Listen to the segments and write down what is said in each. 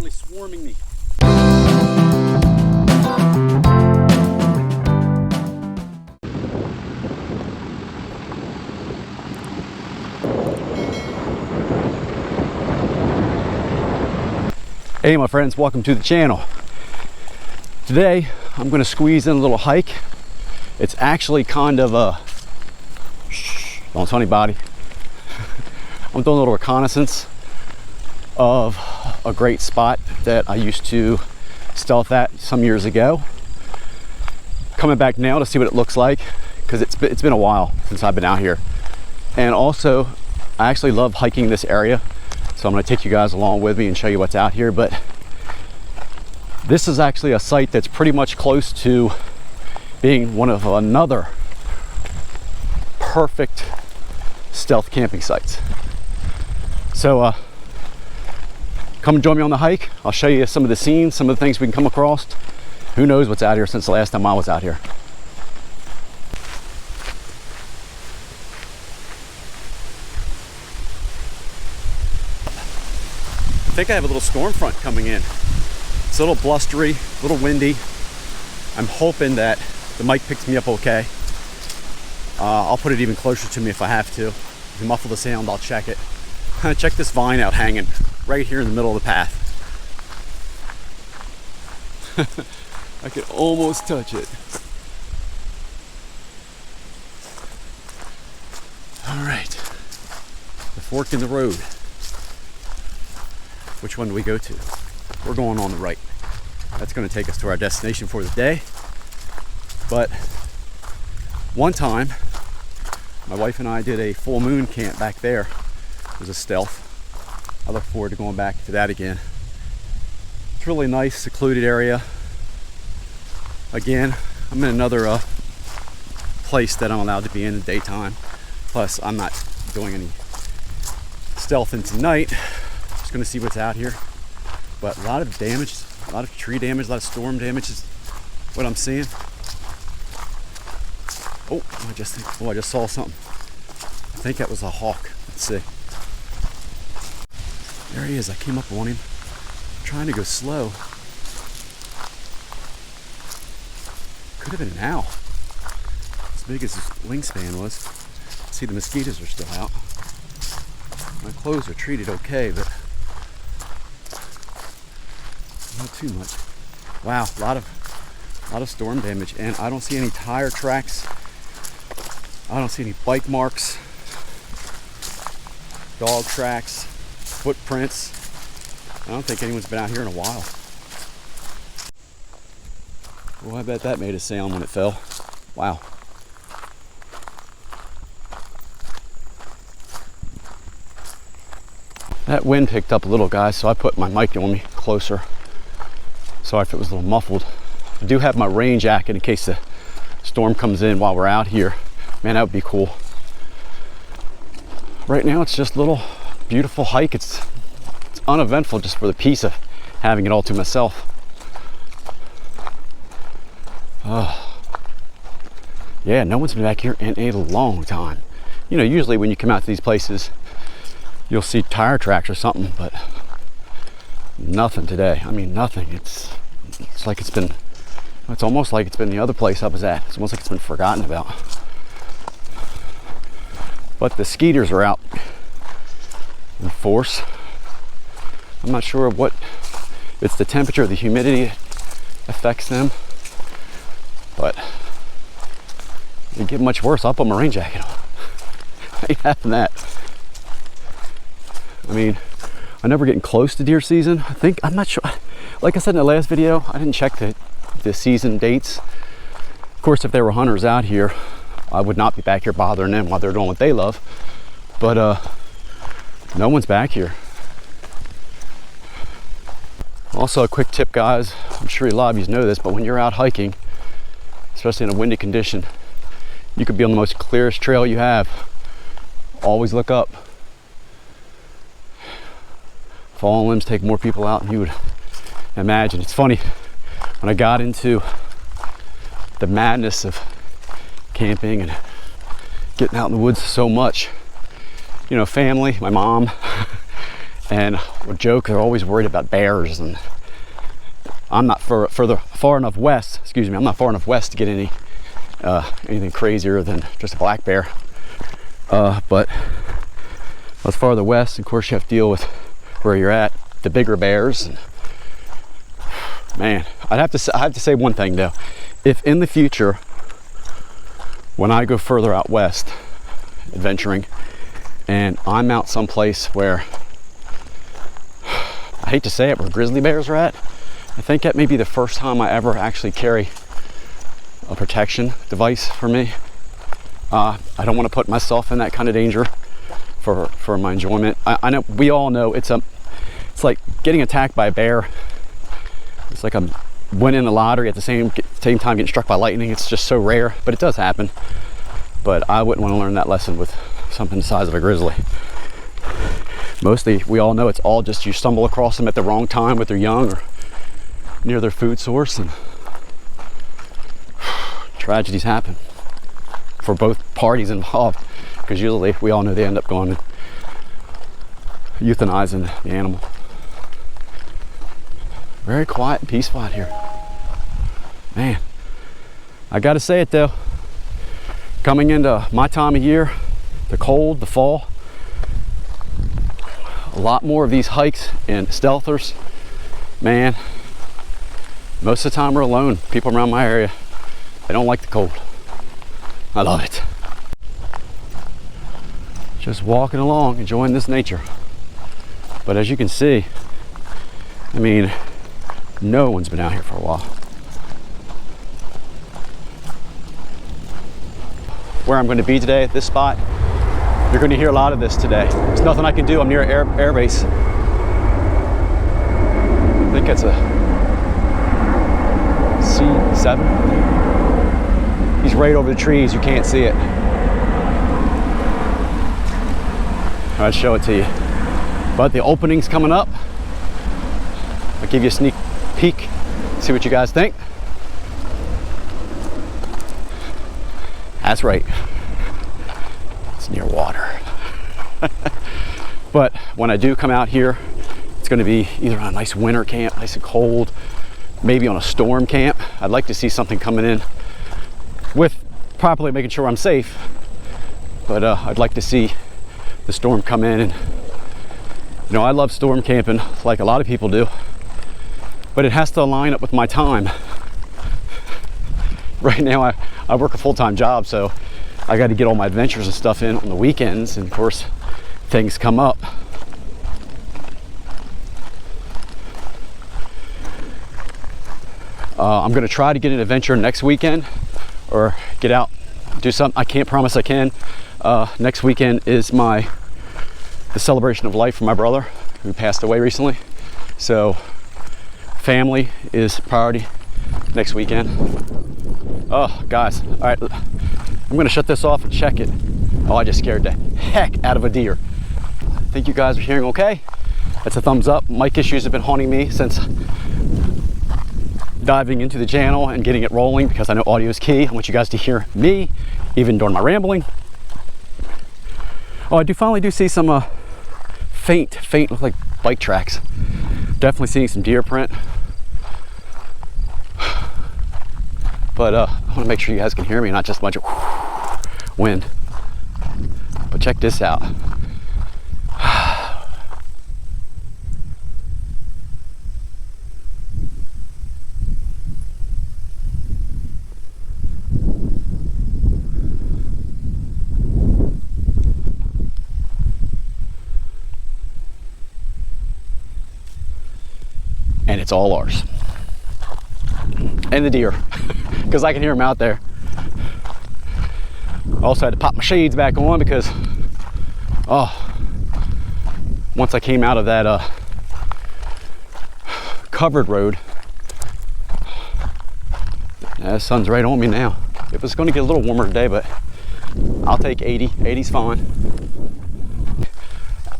literally swarming me. Hey my friends, welcome to the channel. Today I'm going to squeeze in a little hike. It's actually kind of a don't tell anybody. I'm doing a little reconnaissance of a great spot that I used to stealth at some years ago. Coming back now to see what it looks like, because it's been a while since I've been out here. And also I actually love hiking this area, so I'm going to take you guys along with me and show you what's out here. But this is actually a site that's pretty much close to being one of another perfect stealth camping sites. So come and join me on the hike. I'll show you some of the scenes, some of the things we can come across. Who knows what's out here since the last time I was out here. I think I have a little storm front coming in. It's a little blustery, a little windy. I'm hoping that the mic picks me up okay. I'll put it even closer to me if I have to. To muffle the sound, I'll check it. Check this vine out hanging right here in the middle of the path. I can almost touch it. All right, the fork in the road. Which one do we go to? We're going on the right. That's going to take us to our destination for the day. But one time, my wife and I did a full moon camp back there. It was a stealth. I look forward to going back to that again. It's really nice, secluded area. Again, I'm in another place that I'm allowed to be in the daytime. Plus, I'm not doing any stealthing tonight. Just gonna see what's out here. But a lot of damage, a lot of tree damage, a lot of storm damage is what I'm seeing. Oh, I just saw something. I think that was a hawk. Let's see. There he is. I came up on him. I'm trying to go slow. Could have been an owl. As big as his wingspan was. See, the mosquitoes are still out. My clothes are treated okay, but not too much. Wow, a lot of storm damage, and I don't see any tire tracks. I don't see any bike marks, dog tracks, footprints. I don't think anyone's been out here in a while. Well, I bet that made a sound when it fell. Wow. That wind picked up a little, guys, so I put my mic on me closer. Sorry if it was a little muffled. I do have my rain jacket in case the storm comes in while we're out here. Man, that would be cool. Right now, it's just a little beautiful hike. It's uneventful just for the peace of having it all to myself. Yeah, no one's been back here in a long time. You know, usually when you come out to these places, you'll see tire tracks or something, but nothing today. I mean, nothing. It's like it's almost like it's been the other place I was at. It's almost like it's been forgotten about. But the skeeters are out in force. I'm not sure what, it's the temperature, the humidity affects them, but it didn't get much worse. I'll put my rain jacket on. I ain't having that. I mean, I'm never getting close to deer season. I'm not sure. Like I said in the last video, I didn't check the season dates. Of course, if there were hunters out here, I would not be back here bothering them while they're doing what they love. But no one's back here. Also, a quick tip, guys. I'm sure a lot of you know this, but when you're out hiking, especially in a windy condition, you could be on the most clearest trail you have. Always look up. Fallen limbs take more people out than you would imagine. It's funny, when I got into the madness of camping and getting out in the woods so much, you know, family, my mom, and would joke they're always worried about bears, and I'm not far enough west. Excuse me, I'm not far enough west to get anything crazier than just a black bear. But as farther west, of course, you have to deal with where you're at, the bigger bears. And, man, I have to say one thing though. If in the future, when I go further out west, adventuring, and I'm out someplace where, I hate to say it, where grizzly bears are at, I think that may be the first time I ever actually carry a protection device for me. I don't want to put myself in that kind of danger for my enjoyment. I know, we all know it's like getting attacked by a bear. It's like I'm winning the lottery at the same time getting struck by lightning. It's just so rare, but it does happen. But I wouldn't want to learn that lesson with something the size of a grizzly. Mostly, we all know it's all just you stumble across them at the wrong time with their young or near their food source, and tragedies happen for both parties involved, because usually we all know they end up going and euthanizing the animal. Very quiet and peaceful out here. Man, I gotta say it though, coming into my time of year, the cold, the fall, a lot more of these hikes and stealthers, man, most of the time we're alone. People around my area, they don't like the cold. I love it. Just walking along, enjoying this nature. But as you can see, I mean, no one's been out here for a while. Where I'm going to be today, at this spot, you're going to hear a lot of this today. There's nothing I can do. I'm near air base. I think it's a C7. He's right over the trees. You can't see it. I'll show it to you. But the opening's coming up. I'll give you a sneak peek, see what you guys think. That's right. It's near water. But when I do come out here, it's going to be either on a nice winter camp, nice and cold, maybe on a storm camp. I'd like to see something coming in with properly making sure I'm safe. But I'd like to see the storm come in, and you know, I love storm camping like a lot of people do, but it has to line up with my time. Right now I work a full-time job, so I got to get all my adventures and stuff in on the weekends, and of course things come up. I'm going to try to get an adventure next weekend, or get out, do something. I can't promise I can. Next weekend is the celebration of life for my brother who passed away recently. So family is priority next weekend. Oh, guys, all right, I'm gonna shut this off and check it. Oh, I just scared the heck out of a deer. I think you guys are hearing okay. That's a thumbs up. Mic issues have been haunting me since diving into the channel and getting it rolling, because I know audio is key. I want you guys to hear me, even during my rambling. Oh, I finally do see some faint look like bike tracks. Definitely seeing some deer print. But I want to make sure you guys can hear me, not just a bunch of wind. But check this out. And it's all ours. And the deer, because I can hear them out there. I also had to pop my shades back on because, once I came out of that covered road, the sun's right on me now. It was going to get a little warmer today, but I'll take 80. 80's fine.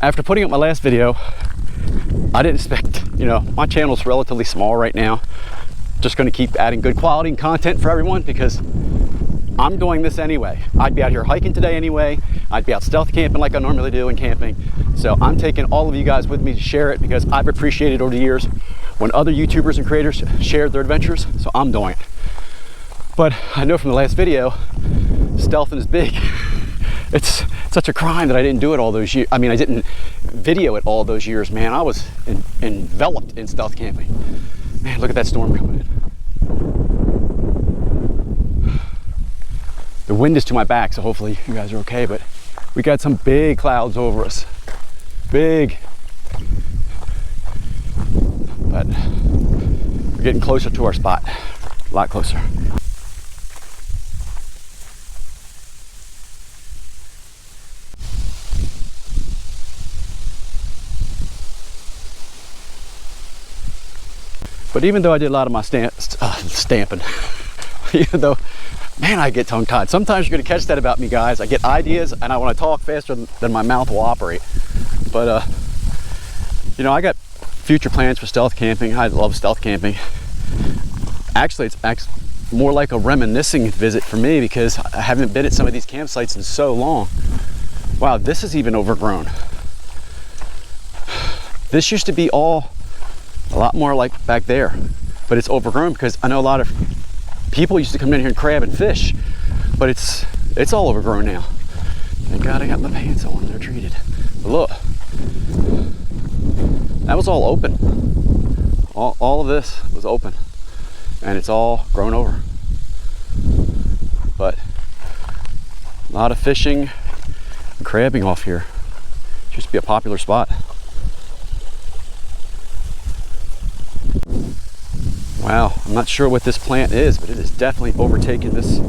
After putting up my last video, I didn't expect, you know, my channel's relatively small right now. Just going to keep adding good quality and content for everyone, because I'm doing this anyway. I'd be out here hiking today anyway. I'd be out stealth camping like I normally do and camping. So I'm taking all of you guys with me to share it because I've appreciated over the years when other YouTubers and creators shared their adventures, so I'm doing it. But I know from the last video, stealthing is big. It's such a crime that I didn't do it all those years. I mean, I didn't video it all those years, man. I was enveloped in stealth camping. Man, look at that storm coming in. The wind is to my back, so hopefully you guys are okay, but we got some big clouds over us. Big. But we're getting closer to our spot. A lot closer. But even though I did a lot of my stamping, even though, man, I get tongue-tied. Sometimes you're gonna catch that about me, guys. I get ideas and I wanna talk faster than my mouth will operate. But, you know, I got future plans for stealth camping. I love stealth camping. Actually, it's more like a reminiscing visit for me because I haven't been at some of these campsites in so long. Wow, this is even overgrown. This used to be all a lot more like back there, but it's overgrown because I know a lot of people used to come in here and crab and fish, but it's all overgrown now. Thank God I got my pants on, they're treated. But look, that was all open. All of this was open and it's all grown over. But a lot of fishing and crabbing off here. It used to be a popular spot. Wow, I'm not sure what this plant is, but it is definitely overtaken this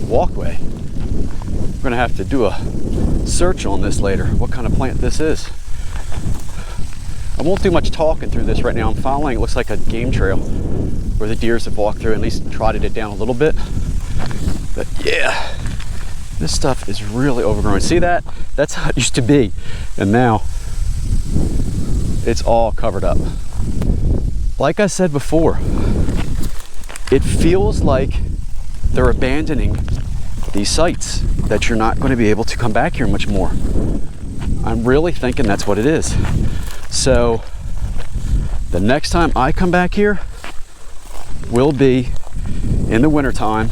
walkway. We're gonna have to do a search on this later, what kind of plant this is. I won't do much talking through this right now. I'm following, it looks like a game trail where the deers have walked through, at least trotted it down a little bit. But yeah, this stuff is really overgrown. See that? That's how it used to be. And now it's all covered up. Like I said before, it feels like they're abandoning these sites, that you're not going to be able to come back here much more. I'm really thinking that's what it is. So the next time I come back here will be in the wintertime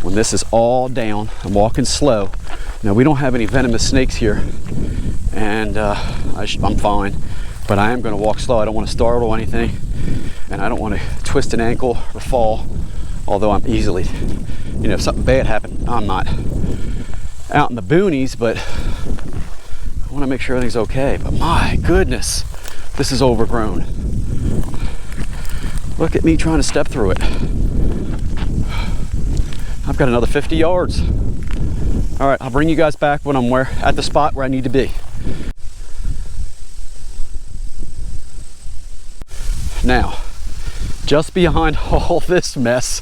when this is all down. I'm walking slow. Now we don't have any venomous snakes here and I'm fine. But I am going to walk slow. I don't want to startle anything, and I don't want to twist an ankle or fall, although I'm easily, you know, if something bad happened, I'm not out in the boonies, but I want to make sure everything's okay. But my goodness, this is overgrown. Look at me trying to step through it. I've got another 50 yards. All right, I'll bring you guys back when I'm at the spot where I need to be. Now, just behind all this mess,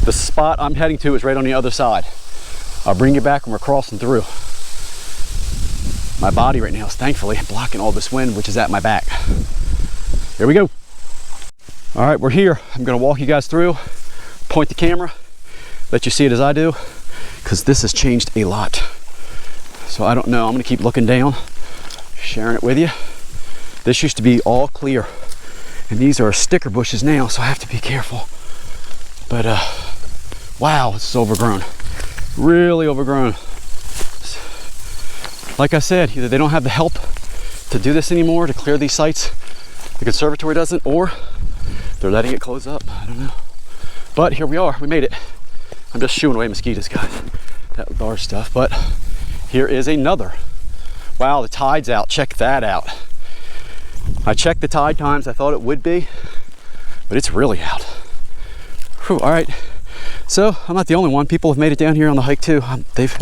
the spot I'm heading to is right on the other side. I'll bring you back when we're crossing through. My body right now is thankfully blocking all this wind, which is at my back. Here we go. All right, we're here. I'm gonna walk you guys through, point the camera, let you see it as I do, because this has changed a lot. So I don't know, I'm gonna keep looking down, sharing it with you. This used to be all clear. And these are sticker bushes now, so I have to be careful. But wow, this is overgrown. Really overgrown. Like I said, either they don't have the help to do this anymore, to clear these sites, the conservatory doesn't, or they're letting it close up. I don't know. But here we are, we made it. I'm just shooing away mosquitoes, guys. That large stuff, but here is another. Wow, the tide's out, check that out. I checked the tide times I thought it would be, but it's really out. Whew, all right, so I'm not the only one. People have made it down here on the hike too. They've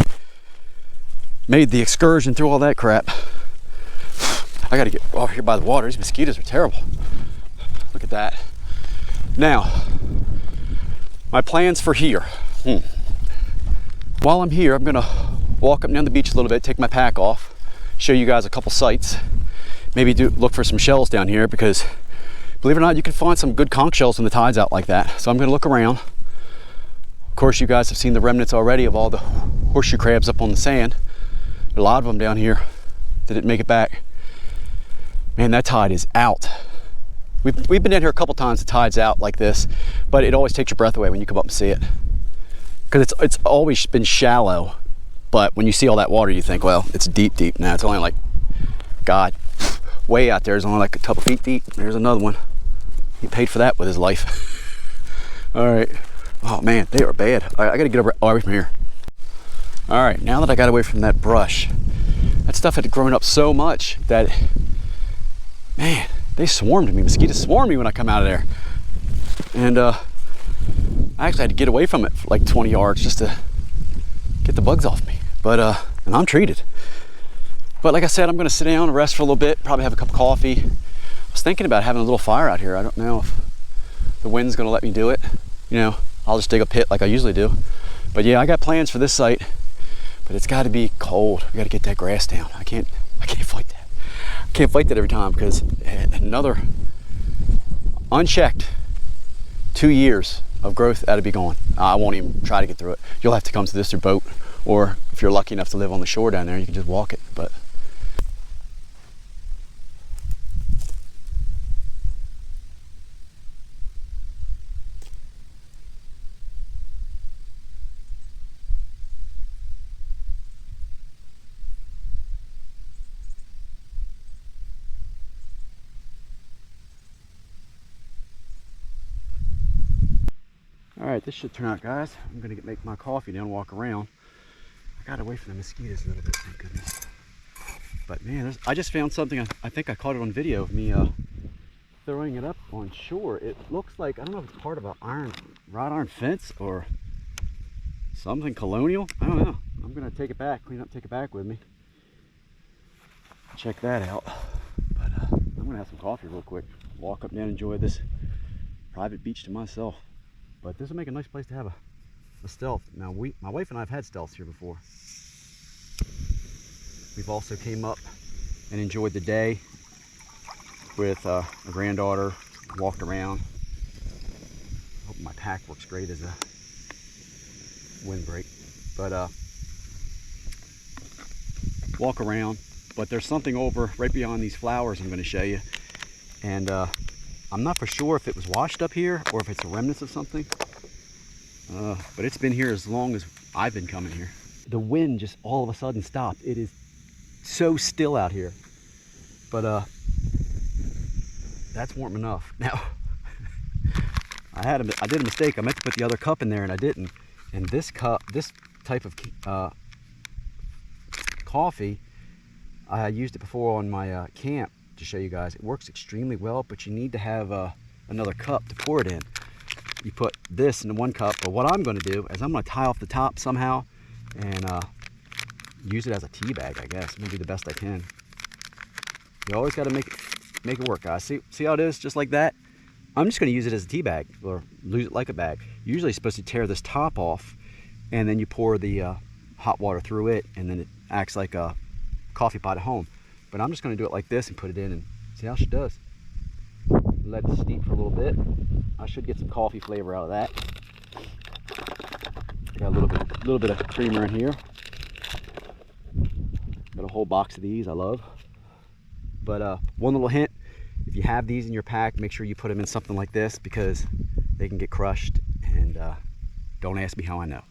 made the excursion through all that crap. I gotta get off here by the water. These mosquitoes are terrible. Look at that. Now, my plans for here. While I'm here, I'm gonna walk up and down the beach a little bit, take my pack off, show you guys a couple sites. Maybe look for some shells down here because, believe it or not, you can find some good conch shells when the tide's out like that. So I'm gonna look around. Of course, you guys have seen the remnants already of all the horseshoe crabs up on the sand. A lot of them down here that didn't make it back. Man, that tide is out. We've been down here a couple times, the tide's out like this, but it always takes your breath away when you come up and see it. Because it's always been shallow, but when you see all that water, you think, well, it's deep, deep. Now it's only like, God, way out there is only like a couple feet deep. There's another one. He paid for that with his life. All right. Oh man, they are bad. I gotta get away from here. All right, now that I got away from that brush, that stuff had grown up so much that, man, they swarmed me. Mosquitoes swarm me when I come out of there. And I actually had to get away from it for like 20 yards just to get the bugs off me. But, and I'm treated. But like I said, I'm gonna sit down and rest for a little bit, probably have a cup of coffee. I was thinking about having a little fire out here. I don't know if the wind's gonna let me do it. You know, I'll just dig a pit like I usually do. But yeah, I got plans for this site, but it's gotta be cold. We gotta get that grass down. I can't fight that. I can't fight that every time because another unchecked 2 years of growth ought to be gone. I won't even try to get through it. You'll have to come to this through boat, or if you're lucky enough to live on the shore down there, you can just walk it. But all right, this should turn out, guys. I'm gonna make my coffee now and walk around. I got away from the mosquitoes a little bit, thank goodness. But man, I just found something. I think I caught it on video of me throwing it up on shore. It looks like, I don't know if it's part of a wrought iron fence or something colonial. I don't know. I'm gonna take it back, clean up, take it back with me. Check that out. But I'm gonna have some coffee real quick. Walk up and down, enjoy this private beach to myself. But this will make a nice place to have a stealth. Now, my wife and I have had stealths here before. We've also came up and enjoyed the day with a granddaughter, walked around. Hope my pack works great as a windbreak. But walk around. But there's something over right beyond these flowers I'm going to show you. And I'm not for sure if it was washed up here or if it's a remnants of something. But it's been here as long as I've been coming here. The wind just all of a sudden stopped. It is so still out here. But that's warm enough. Now, I did a mistake. I meant to put the other cup in there and I didn't. And this cup, this type of coffee, I used it before on my camp to show you guys. It works extremely well, but you need to have another cup to pour it in. You put this in one cup, but what I'm going to do is I'm going to tie off the top somehow and use it as a tea bag, I guess. I'm going to do the best I can. You always got to make it work, guys. See how it is, just like that? I'm just going to use it as a tea bag, or use it like a bag. You're usually supposed to tear this top off, and then you pour the hot water through it, and then it acts like a coffee pot at home. But I'm just going to do it like this and put it in and see how she does. Let it steep for a little bit. I should get some coffee flavor out of that. Got a little bit of creamer in here. Got a whole box of these I love. But one little hint, if you have these in your pack, make sure you put them in something like this because they can get crushed, and don't ask me how I know.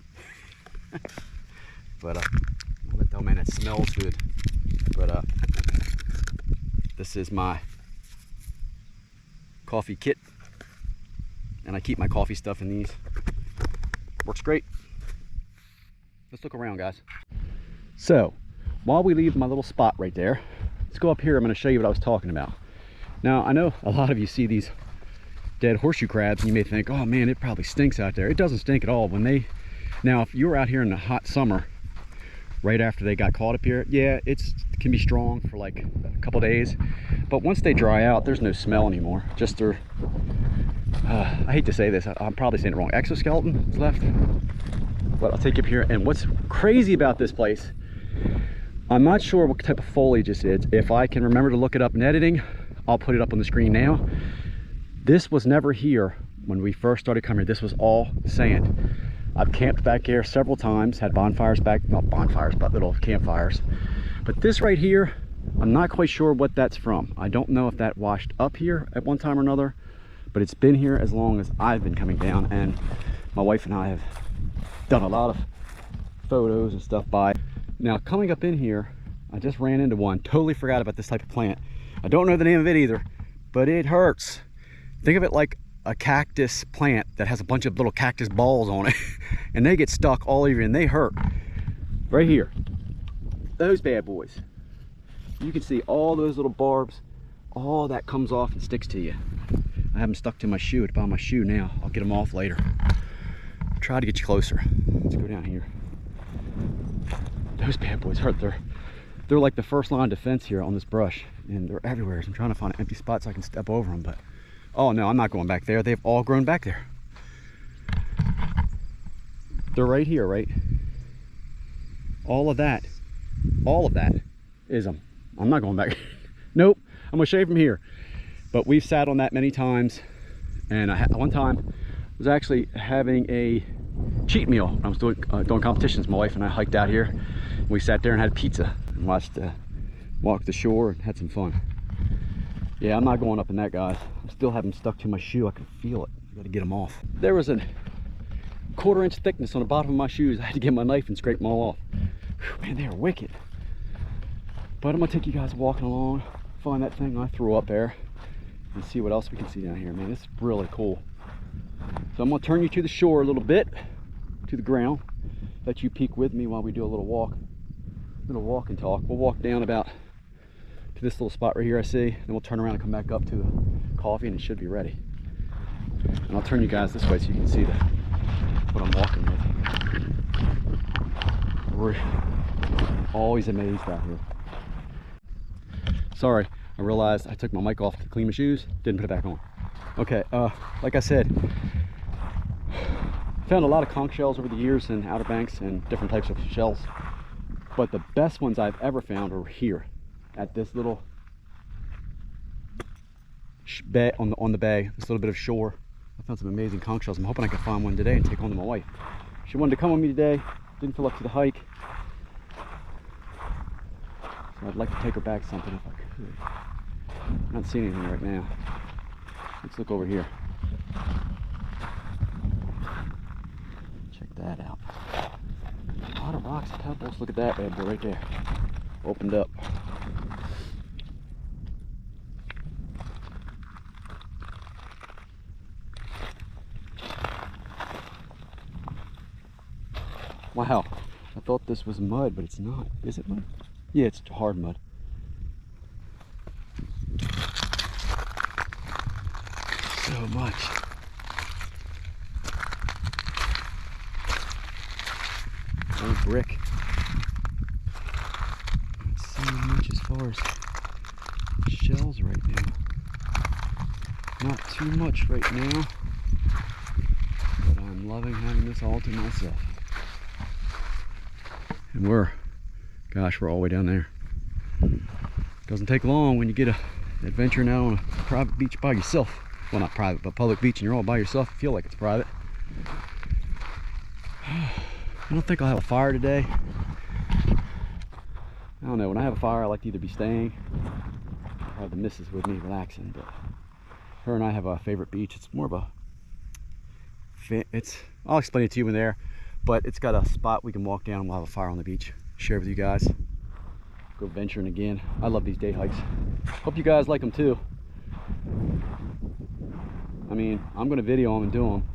But oh man, it smells good. But this is my coffee kit, and I keep my coffee stuff in these. Works great. Let's look around, guys. So while we leave my little spot right there, let's go up here. I'm going to show you what I was talking about. Now, I know a lot of you see these dead horseshoe crabs and you may think, oh man, it probably stinks out there. It doesn't stink at all. Now if you were out here in the hot summer right after they got caught up here, yeah, it can be strong for like a couple days, but once they dry out, there's no smell anymore. Just their I hate to say this, I'm probably saying it wrong, exoskeleton is left. But I'll take you up here, and what's crazy about this place, I'm not sure what type of foliage this is. If I can remember to look it up in editing, I'll put it up on the screen now. This was never here when we first started coming here. This was all sand. I've camped back here several times, had bonfires back, not bonfires, but little campfires. But this right here, I'm not quite sure what that's from. I don't know if that washed up here at one time or another, but it's been here as long as I've been coming down, and my wife and I have done a lot of photos and stuff by. Now coming up in here, I just ran into one, totally forgot about this type of plant. I don't know the name of it either, but it hurts. Think of it like a cactus plant that has a bunch of little cactus balls on it and they get stuck all over you and they hurt. Right here, those bad boys. You can see all those little barbs, all that comes off and sticks to you. I have them stuck to my shoe, it's by my shoe now. I'll get them off later. I'll try to get you closer. Let's go down here. Those bad boys hurt. They're like the first line of defense here on this brush, and they're everywhere. So I'm trying to find an empty spot so I can step over them, but oh no, I'm not going back there. They've all grown back there. They're right here, right? All of that is them. I'm not going back. Nope, I'm gonna shave from here. But we've sat on that many times, and one time was actually having a cheat meal. I was doing competitions. My wife and I hiked out here. We sat there and had pizza and walked the shore and had some fun. Yeah, I'm not going up in that, guys. I still have them stuck to my shoe. I can feel it. I got to get them off. There was a 1/4 inch thickness on the bottom of my shoes. I had to get my knife and scrape them all off. Whew, man, they are wicked. But I'm gonna take you guys walking along, find that thing I threw up there, and see what else we can see down here. Man, this is really cool. So I'm gonna turn you to the shore a little bit, to the ground, let you peek with me while we do a little walk and talk. We'll walk down about to this little spot right here I see, then we'll turn around and come back up to the coffee, and it should be ready. And I'll turn you guys this way so you can see what I'm walking with. We're always amazed out here. Sorry, I realized I took my mic off to clean my shoes, didn't put it back on. Okay, like I said, found a lot of conch shells over the years in Outer Banks and different types of shells, but the best ones I've ever found are here at this little bay on the bay, this little bit of shore. I found some amazing conch shells. I'm hoping I can find one today and take home to my wife. She wanted to come with me today, didn't feel up to the hike, so I'd like to take her back something if I could. I'm not seeing anything right now. Let's look over here. Check that out. A lot of rocks and pebbles. Look at that bad boy right there. Opened up. Wow, I thought this was mud, but it's not. Is it mud? Yeah, it's hard mud. So much. Old brick. Not so much as far as shells right now. Not too much right now, but I'm loving having this all to myself. And we're all the way down there. Doesn't take long when you get adventuring out on a private beach by yourself. Well, not private, but public beach, and you're all by yourself. You feel like it's private. I don't think I'll have a fire today. I don't know, when I have a fire I like to either be staying or have the missus with me relaxing, but her and I have a favorite beach. It's more of a, I'll explain it to you in there, but it's got a spot we can walk down and we'll have a fire on the beach. Share with you guys. Go venturing again. I love these day hikes. Hope you guys like them too. I mean, I'm gonna video them and do them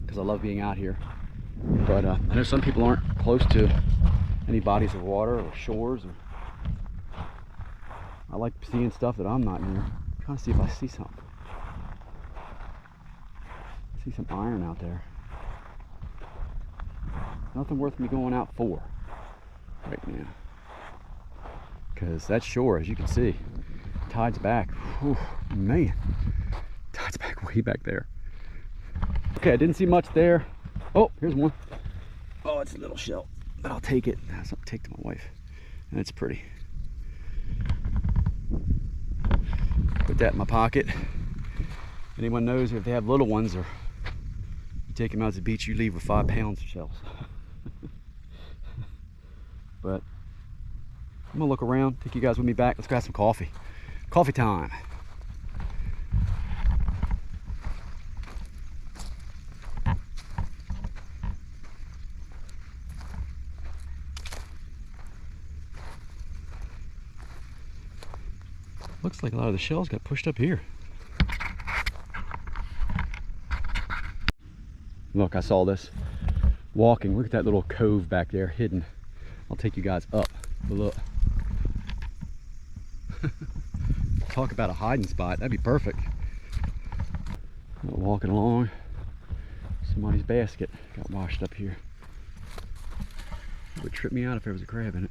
because I love being out here. But I know some people aren't close to any bodies of water or shores. I like seeing stuff that I'm not near. I'm trying to see if I see something. I see some iron out there. Nothing worth me going out for right now. Because that shore, as you can see, tide's back. Whew, man, tide's back way back there. Okay, I didn't see much there. Oh, here's one. Oh, it's a little shell, but I'll take it. That's something to take to my wife, and it's pretty. Put that in my pocket. Anyone knows if they have little ones or take them out to the beach, you leave with 5 pounds of shells. But I'm gonna look around, take you guys with me back. Let's grab some coffee. Coffee time. Looks like a lot of the shells got pushed up here. Look, I saw this walking. Look at that little cove back there hidden. I'll take you guys up. But look. Talk about a hiding spot. That'd be perfect. Walking along. Somebody's basket got washed up here. It would trip me out if there was a crab in it.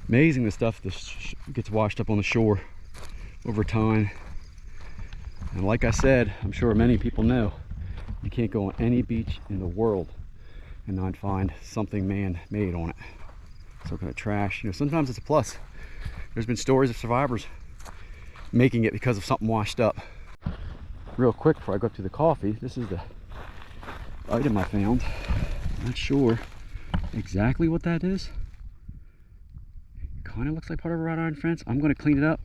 Amazing the stuff that gets washed up on the shore over time. And like I said, I'm sure many people know, you can't go on any beach in the world and not find something man-made on it. Some kind of trash. You know, sometimes it's a plus. There's been stories of survivors making it because of something washed up. Real quick before I go up to the coffee, this is the item I found. Not sure exactly what that is. Kind of looks like part of a wrought iron fence. I'm going to clean it up.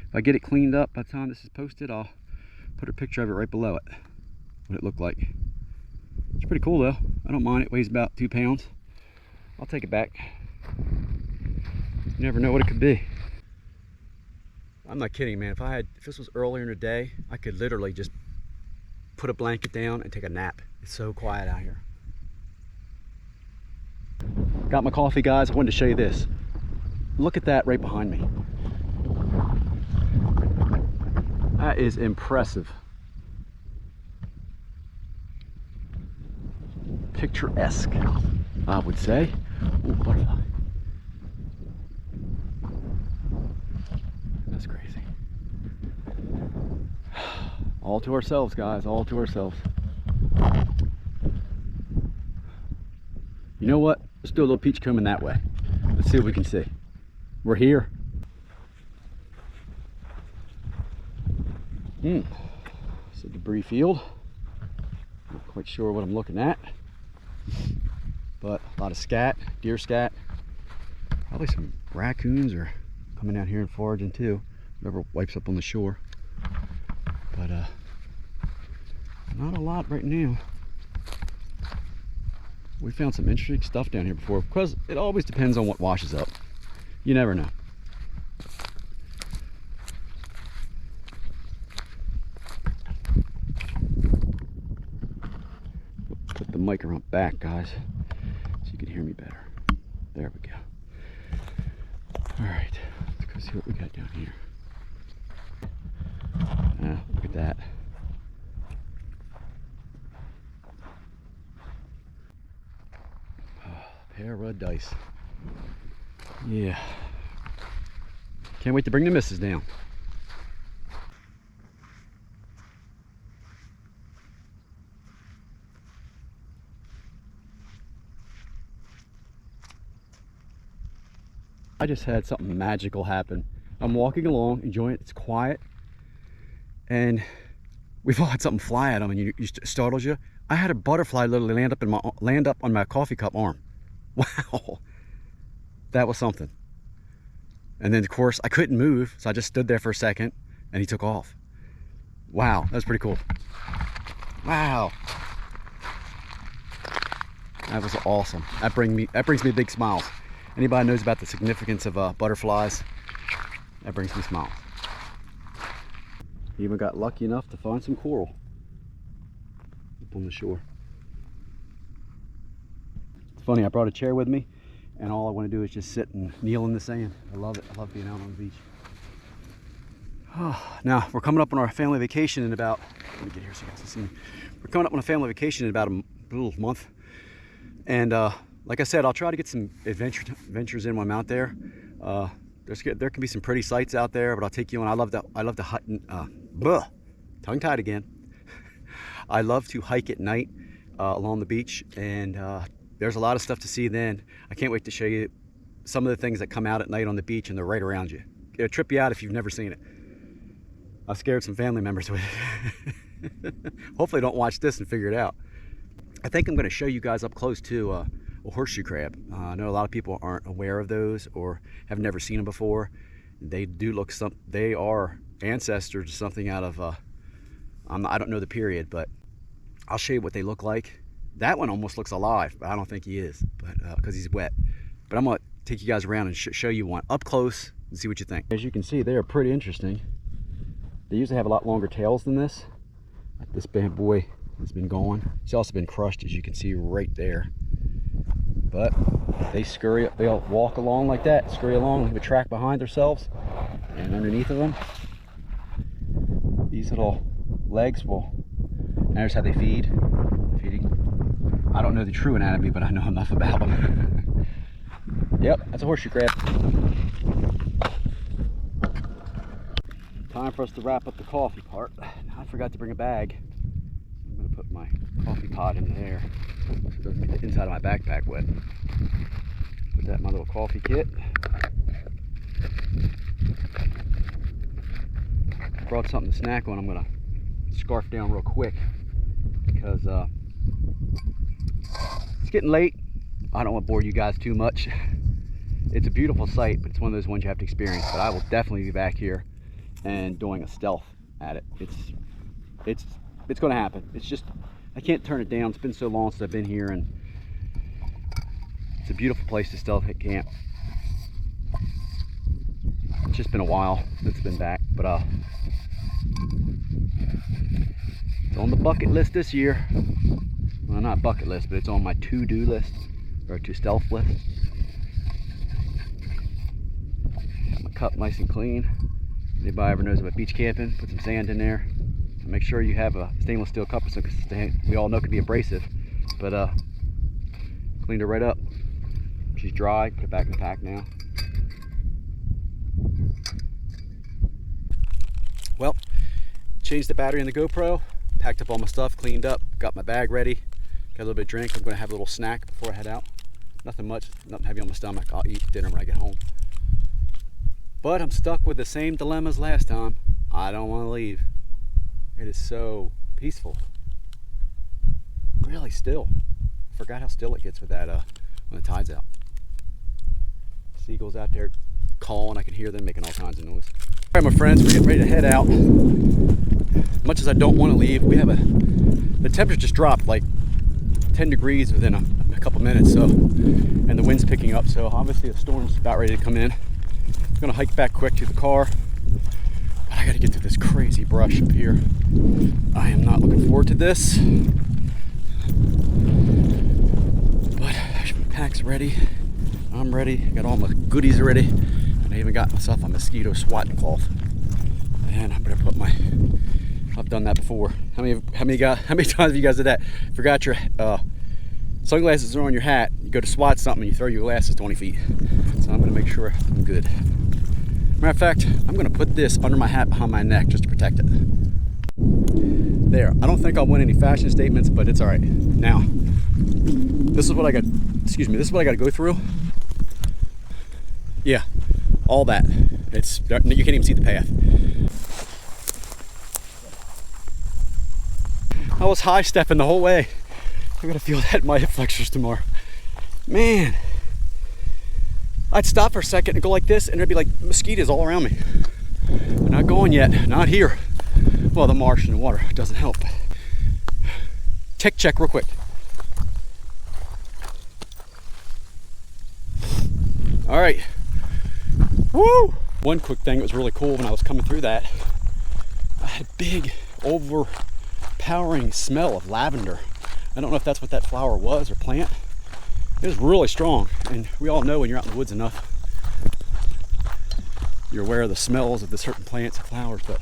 If I get it cleaned up by the time this is posted, I'll put a picture of it right below it, what it looked like. It's pretty cool though. I don't mind. It weighs about 2 pounds. I'll take it back. You never know what it could be. I'm not kidding, man. If this was earlier in the day, I could literally just put a blanket down and take a nap. It's so quiet out here. Got my coffee, guys. I wanted to show you this. Look at that right behind me. That is impressive. Picturesque, I would say. Ooh, butterfly. That's crazy. All to ourselves, guys, all to ourselves. You know what? Let's do a little peach combing that way. Let's see what we can see. We're here. It's a debris field. Not quite sure what I'm looking at, but a lot of scat, deer scat. Probably some raccoons are coming out here and foraging too. Whatever wipes up on the shore. But not a lot right now. We found some interesting stuff down here before, because it always depends on what washes up. You never know. Put the mic around back, guys, so you can hear me better. There we go. All right, let's go see what we got down here. Look at that. Pair of red dice. Yeah. Can't wait to bring the missus down. I just had something magical happen. I'm walking along, enjoying it. It's quiet. And we've all had something fly at them and it startles you. I had a butterfly literally land up on my coffee cup arm. Wow. That was something. And then of course I couldn't move, so I just stood there for a second and he took off. Wow, that's pretty cool. Wow. That was awesome. That brings me big smiles. Anybody knows about the significance of butterflies, that brings me smiles. Even got lucky enough to find some coral up on the shore. It's funny, I brought a chair with me and all I want to do is just sit and kneel in the sand. I love it. I love being out on the beach. Now, we're coming up on our family vacation in about, let me get here so you guys can see me. We're coming up on a family vacation in about a little month. And like I said, I'll try to get some adventures in when I'm out there. There can be some pretty sights out there, but I'll take you on. I love to hike, tongue tied again. I love to hike at night along the beach, and there's a lot of stuff to see then. I can't wait to show you some of the things that come out at night on the beach, and they're right around you. It'll trip you out if you've never seen it. I scared some family members with it. Hopefully don't watch this and figure it out. I think I'm going to show you guys up close to a horseshoe crab. I know a lot of people aren't aware of those or have never seen them before. They do look they are ancestors to something out of I don't know the period, but I'll show you what they look like. That one almost looks alive, but I don't think he is, but because he's wet. But I'm going to take you guys around and show you one up close and see what you think. As you can see, they are pretty interesting. They usually have a lot longer tails than this. Like this bad boy has been gone. He's also been crushed, as you can see right there. But they scurry up, they'll walk along like that, scurry along, leave a track behind themselves, and underneath of them, these little legs will, and there's how they feed. Feeding. I don't know the true anatomy, but I know enough about them. Yep, that's a horseshoe crab. Time for us to wrap up the coffee part. I forgot to bring a bag. I'm going to put my coffee pot in there so it doesn't make the inside of my backpack wet. Put that in my little coffee kit. Brought something to snack on. I'm going to scarf down real quick because it's getting late. I don't want to bore you guys too much. It's a beautiful sight, but it's one of those ones you have to experience. But I will definitely be back here and doing a stealth at it. It's going to happen. It's just, I can't turn it down. It's been so long since I've been here, and it's a beautiful place to stealth hit camp. It's just been a while since it's been back, but it's on the bucket list this year. Well, not bucket list, but it's on my to-do list, or to stealth list. Got my cup nice and clean. Anybody ever knows about beach camping, put some sand in there. And make sure you have a stainless steel cup, because we all know it can be abrasive. But cleaned her right up. She's dry, put it back in the pack now. Well, changed the battery in the GoPro, packed up all my stuff, cleaned up, got my bag ready, got a little bit of drink. I'm going to have a little snack before I head out. Nothing much, nothing heavy on my stomach. I'll eat dinner when I get home. But I'm stuck with the same dilemma as last time. I don't want to leave. It is so peaceful. Really still. Forgot how still it gets with that when the tide's out. Seagulls out there calling. I can hear them making all kinds of noise. All right, my friends, we're getting ready to head out. Much as I don't want to leave, the temperature just dropped like 10 degrees within a couple minutes, so, and the wind's picking up, so obviously the storm's about ready to come in. I'm gonna hike back quick to the car, but I gotta get through this crazy brush up here. I am not looking forward to this, but my pack's ready. I'm ready. Got all my goodies ready, and I even got myself a mosquito swatting cloth. And I'm gonna put I've done that before. How many times have you guys did that? Forgot your sunglasses are on your hat. You go to swat something and you throw your glasses 20 feet. So I'm gonna make sure I'm good. Matter of fact, I'm gonna put this under my hat behind my neck just to protect it. There. I don't think I'll win any fashion statements, but it's all right. Now, this is what I got. Excuse me. This is what I got to go through. Yeah, all that. You can't even see the path. I was high stepping the whole way. I'm gonna feel that in my hip flexors tomorrow. Man, I'd stop for a second and go like this, and there'd be like mosquitoes all around me. They're not going yet, not here. Well, the marsh and the water doesn't help. Tick check real quick. All right. Woo! One quick thing that was really cool when I was coming through that, I had big, overpowering smell of lavender. I don't know if that's what that flower was or plant. It was really strong, and we all know when you're out in the woods enough, you're aware of the smells of the certain plants and flowers, but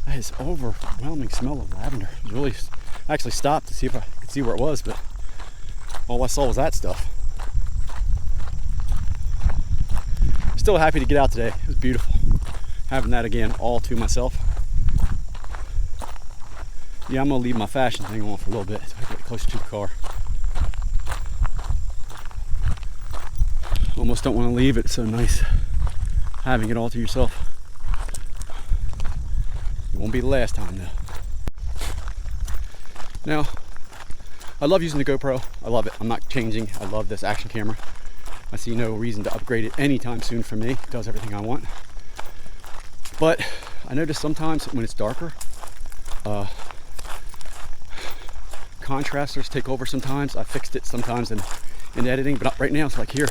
that is overwhelming smell of lavender. It really, I actually stopped to see if I could see where it was, but all I saw was that stuff. Still happy to get out today. It was beautiful. Having that again all to myself. Yeah, I'm gonna leave my fashion thing on for a little bit so I get closer to the car. Almost don't want to leave it. It's so nice having it all to yourself. Won't be the last time though. Now, I love using the GoPro. I love it. I'm not changing. I love this action camera. I see no reason to upgrade it anytime soon for me. It does everything I want. But I notice sometimes when it's darker, contrasters take over sometimes. I fixed it sometimes in editing, but right now it's like here.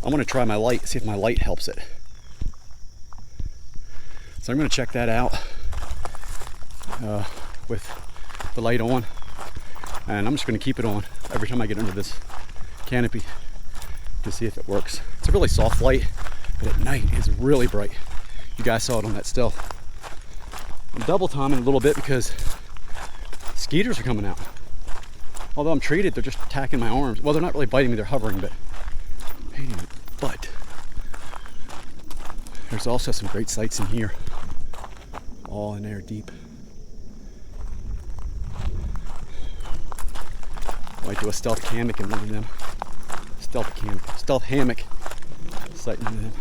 I want to try my light, see if my light helps it. So I'm going to check that out with the light on, and I'm just going to keep it on every time I get under this canopy to see if it works. It's a really soft light, but at night it's really bright. You guys saw it on that still. I'm double timing a little bit because skeeters are coming out. Although I'm treated, they're just attacking my arms. Well, they're not really biting me, they're hovering, but pain in the butt. There's also some great sights in here. All in there deep. Might do a stealth hammock in one of them. Stealth hammock sighting in them.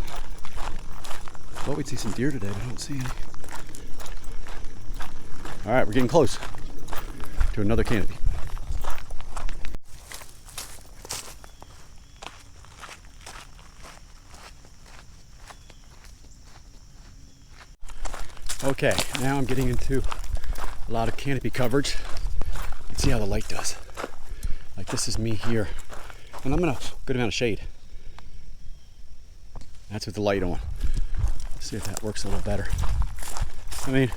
Thought we'd see some deer today, but I don't see any. All right, we're getting close to another canopy. Okay, now I'm getting into a lot of canopy coverage. Let's see how the light does. Like this is me here, and I'm in a good amount of shade. That's with the light on. Let's see if that works a little better. I mean,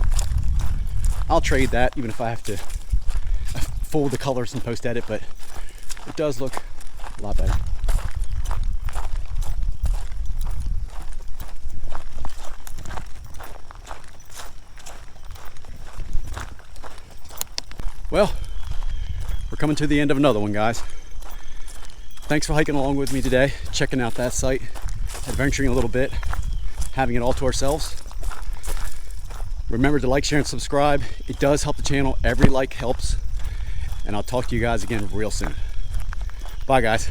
I'll trade that even if I have to fold the colors and post edit, but it does look a lot better. Well, we're coming to the end of another one, guys. Thanks for hiking along with me today, checking out that site, adventuring a little bit, having it all to ourselves. Remember to like, share, and subscribe. It does help the channel. Every like helps. And I'll talk to you guys again real soon. Bye, guys.